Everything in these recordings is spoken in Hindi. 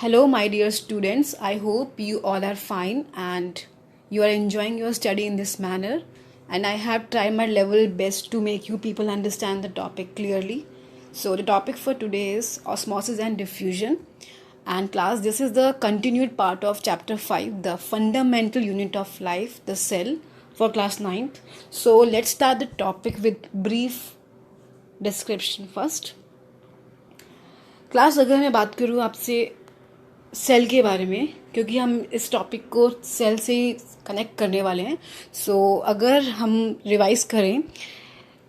Hello, my dear students. I hope you all are fine and you are enjoying your study in this manner. And I have tried my level best to make you people understand the topic clearly. So, the topic for today is osmosis and diffusion. And, class, this is the continued part of chapter 5, the fundamental unit of life, the cell, for class 9th. So, let's start the topic with brief description first. Class अगर मैं बात करूँ आपसे सेल के बारे में, क्योंकि हम इस टॉपिक को सेल से ही कनेक्ट करने वाले हैं. सो अगर हम रिवाइज करें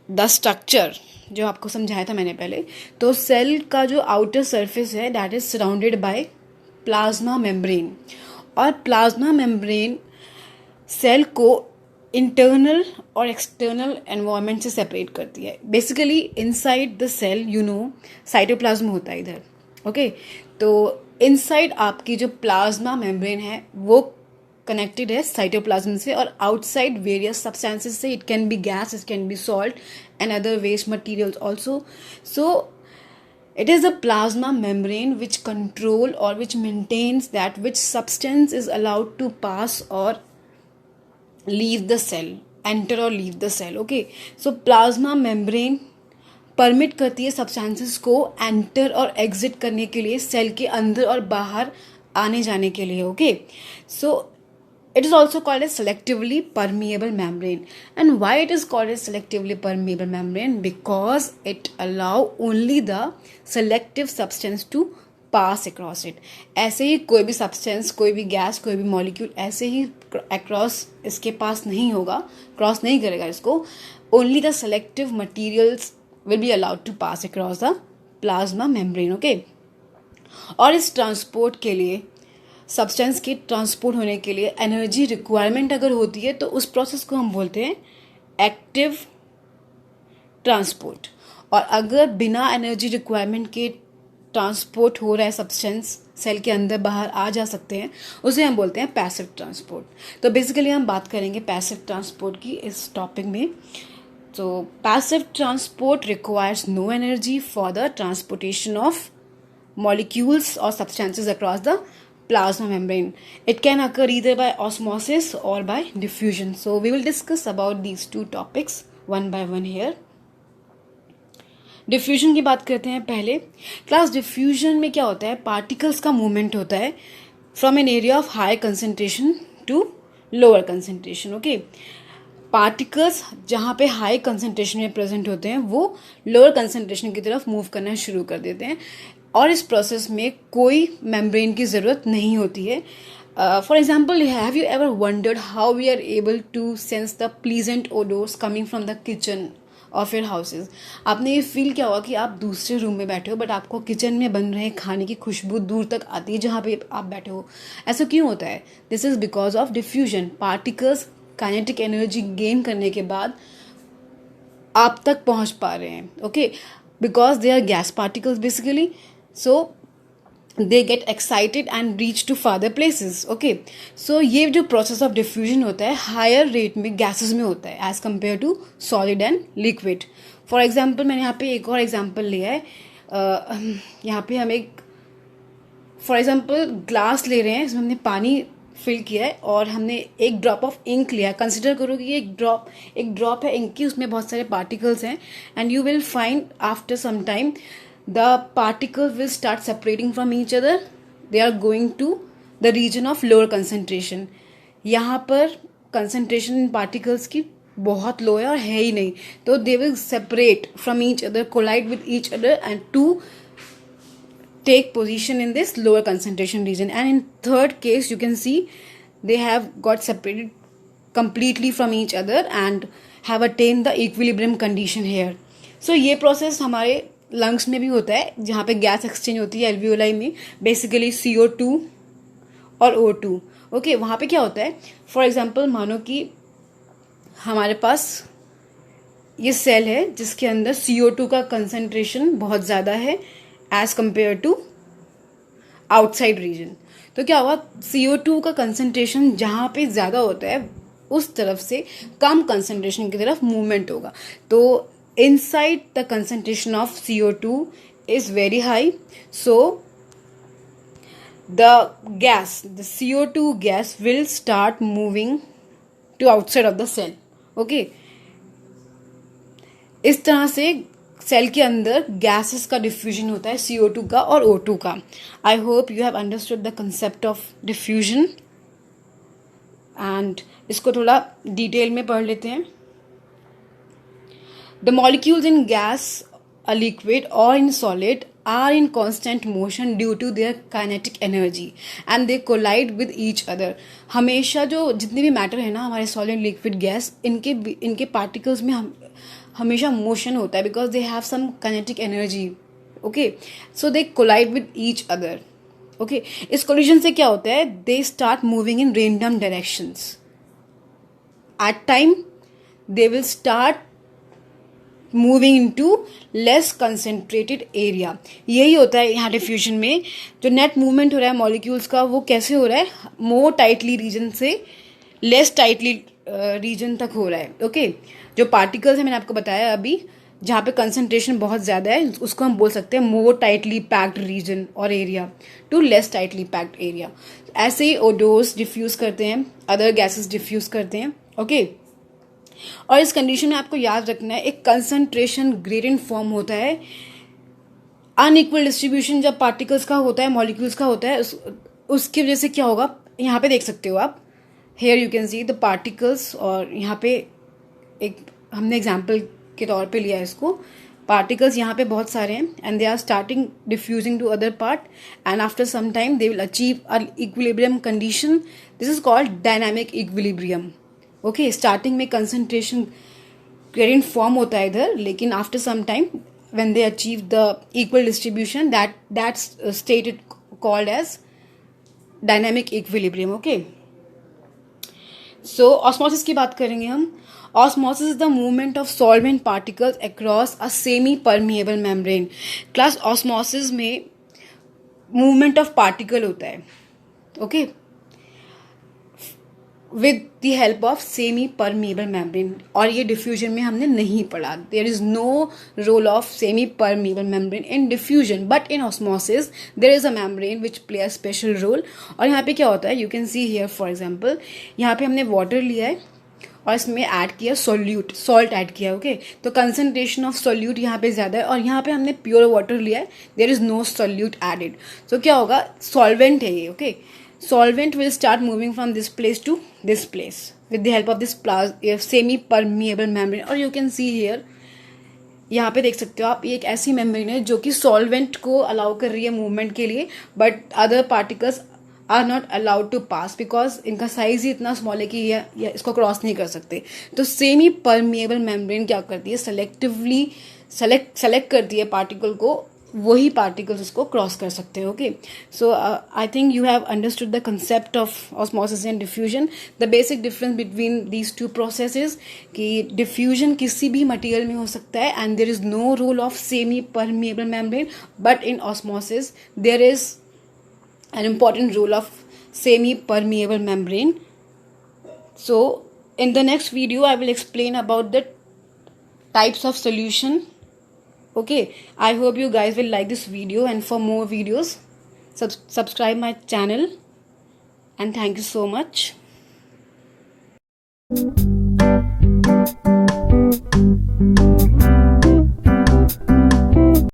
द स्ट्रक्चर जो आपको समझाया था मैंने पहले, तो सेल का जो आउटर सरफेस है that is surrounded by plasma membrane. और प्लाज्मा मेम्ब्रेन सेल को इंटरनल और एक्सटर्नल एनवायरनमेंट से सेपरेट करती है. Basically inside the cell cytoplasm होता है इधर. ओके, तो इनसाइड आपकी जो प्लाज्मा मेम्ब्रेन है वो कनेक्टेड है साइटोप्लाज्म से, और आउटसाइड वेरियस सब्सटेंसेस से. It can be gas, it can be salt and other waste materials also. So it is the plasma membrane which control or which maintains that which substance is allowed to pass or leave the cell, enter or leave the cell. Okay, so plasma membrane permit करती है सब्सटेंसेस को एंटर और एग्जिट करने के लिए, सेल के अंदर और बाहर आने जाने के लिए. Okay, so it is also called as selectively permeable membrane. And why it is called as selectively permeable membrane? Because it allow only the selective substance to pass across it. ऐसे ही कोई भी substance, कोई भी गैस, कोई भी molecule ऐसे ही across इसके पास नहीं होगा, क्रॉस नहीं करेगा इसको. Only the selective materials will be allowed to pass across the plasma membrane. Okay, और इस ट्रांसपोर्ट के लिए, सब्सटेंस के ट्रांसपोर्ट होने के लिए एनर्जी रिक्वायरमेंट अगर होती है तो उस प्रोसेस को हम बोलते हैं एक्टिव ट्रांसपोर्ट. और अगर बिना एनर्जी रिक्वायरमेंट के ट्रांसपोर्ट हो रहा है, सब्सटेंस सेल के अंदर बाहर आ जा सकते हैं, उसे हम बोलते हैं पैसिव ट्रांसपोर्ट. तो बेसिकली हम बात करेंगे पैसिव ट्रांसपोर्ट की इस टॉपिक में. तो passive transport requires no energy for the transportation of molecules or substances across the plasma membrane. It can occur either by osmosis or by diffusion. So we will discuss about these two topics one by one here. Diffusion की बात करते हैं पहले. क्लास डिफ्यूजन में क्या होता है? पार्टिकल्स का मूवमेंट होता है from an area of high concentration to lower concentration. Okay, particles जहाँ पे हाई कंसंट्रेशन में प्रेजेंट होते हैं वो लोअर कंसंट्रेशन की तरफ मूव करना शुरू कर देते हैं, और इस प्रोसेस में कोई मेम्ब्रेन की ज़रूरत नहीं होती है. For example, have you ever wondered how we are able to sense the pleasant odours coming from the kitchen of your houses? आपने ये फील किया होगा कि आप दूसरे रूम में बैठे हो बट आपको किचन में बन रहे खाने की खुशबू दूर तक आती है जहाँ पे आप बैठे हो. ऐसा क्यों होता है? This is because of diffusion. Particles kinetic energy gain करने के बाद आप तक पहुँच पा रहे हैं. Okay, because they are gas particles basically, so they get excited and reach to farther places. Okay, so ये जो process of diffusion होता है higher rate में gases में होता है as compared to solid and liquid. For example, मैंने यहाँ पे एक और example लिया है. यहाँ पे हम एक for example ग्लास ले रहे हैं, इसमें हमने पानी फिल किया है और हमने एक ड्रॉप ऑफ इंक लिया. कंसिडर करो कि ये एक ड्रॉप है इंक की, उसमें बहुत सारे पार्टिकल्स हैं, and you will find after some time the particles will start separating from each other. They are going to the region of lower concentration. यहाँ पर concentration in particles की बहुत लो है और है ही नहीं, तो they will separate from each other, collide with each other and to take position in this lower concentration region. And in third case you can see they have got separated completely from each other and have attained the equilibrium condition here. So ये process हमारे लंग्स में भी होता है जहाँ पे गैस एक्सचेंज होती है एल्वियोलाई में, बेसिकली CO2 और O2. ओके, वहाँ पे क्या होता है? फॉर एग्जांपल मानो कि हमारे पास ये सेल है जिसके अंदर CO2 का कंसंट्रेशन बहुत ज़्यादा है as compare to outside region. तो क्या हुआ? CO2 का कंसंट्रेशन जहाँ पे ज़्यादा होता है उस तरफ से कम कंसंट्रेशन की तरफ मूवमेंट होगा. तो inside the concentration of CO2 is very high, so the CO2 gas will start moving to outside of the cell. Okay, इस तरह से सेल के अंदर गैसेस का डिफ्यूजन होता है, CO2 का और O2 का. I hope you have understood the concept of diffusion. And इसको थोड़ा डिटेल में पढ़ लेते हैं. The molecules in gas, a liquid और in solid are in constant motion due to their kinetic energy and they collide with each other. हमेशा जो जितने भी मैटर है ना, हमारे सॉलिड, लिक्विड, गैस, इनके पार्टिकल्स में हमेशा मोशन होता है because they have some kinetic energy. Okay, so they collide with each other. Okay, इस कोलिजन से क्या होता है, they start moving in random directions. At time they will start moving into less concentrated area. यही होता है यहाँ डिफ्यूजन में. जो नेट मूवमेंट हो रहा है मॉलिक्यूल्स का, वो कैसे हो रहा है, मोर टाइटली रीजन से लेस टाइटली रीजन तक हो रहा है. ओके, जो पार्टिकल्स है मैंने आपको बताया अभी, जहाँ पे कंसंट्रेशन बहुत ज़्यादा है, उसको हम बोल सकते हैं मोर टाइटली पैक्ड रीजन और area to less tightly packed area. ऐसे ही ओडोर्स डिफ्यूज़ करते हैं, अदर गैसेस डिफ्यूज़ करते हैं. ओके, और इस कंडीशन में आपको याद रखना है, एक कंसंट्रेशन ग्रेडियंट फॉर्म होता है. अनइक्वल डिस्ट्रीब्यूशन जब पार्टिकल्स का होता है, मॉलिक्यूल्स का होता है, उसकी वजह से क्या होगा, यहाँ पे देख सकते हो आप, here you can see the particles. और यहाँ पे एक हमने एग्जाम्पल के तौर पे लिया है इसको. पार्टिकल्स यहाँ पे बहुत सारे हैं and they are starting diffusing to other part and after some time they will achieve a equilibrium condition. This is called dynamic equilibrium. Okay, starting में कंसंट्रेशन ग्रेडियंट फॉर्म होता है इधर, लेकिन after some time when they achieve the equal distribution, that's state is called as dynamic equilibrium. Okay, so osmosis की बात करेंगे हम. Osmosis is the movement of solvent particles across a semi permeable membrane. Class osmosis में मूवमेंट ऑफ पार्टिकल होता है. Okay, with the help of semi permeable membrane. और ये डिफ्यूजन में हमने नहीं पढ़ा. There is no role of semi permeable membrane in diffusion, but in osmosis there is a membrane which play a special role. और यहाँ पे क्या होता है, you can see here for example, यहाँ पे हमने वाटर लिया है और इसमें ऐड किया सॉल्ट ऐड किया. ओके, तो कंसंट्रेशन ऑफ सोल्यूट यहाँ पे ज़्यादा है और यहाँ पे हमने प्योर वाटर लिया है, there is no solute added. तो क्या होगा, सॉल्वेंट है ये. Okay, solvent will start moving from this place to this place with the help of this semi permeable membrane. और you can see here, यहाँ पे देख सकते हो आप, ये एक ऐसी मेम्ब्रेन है जो कि सॉल्वेंट को अलाउ कर रही है मूवमेंट के लिए, but other particles are not allowed to pass because इनका साइज ही इतना स्मॉल है कि ये इसको क्रॉस नहीं कर सकते. तो सेमी परमिएबल मेम्ब्रेन क्या करती है, सेलेक्टिवली सेलेक्ट करती है पार्टिकल को, वही पार्टिकल्स उसको क्रॉस कर सकते हैं. Okay, so I think you have understood the concept of osmosis and diffusion. The basic difference between these two processes कि डिफ्यूजन किसी भी मटेरियल में हो सकता है and there is no role of semi permeable membrane, but in osmosis there is an important role of semi permeable membrane. So in the next video I will explain about the types of solution. Okay, I hope you guys will like this video, and for more videos subscribe my channel, and thank you so much.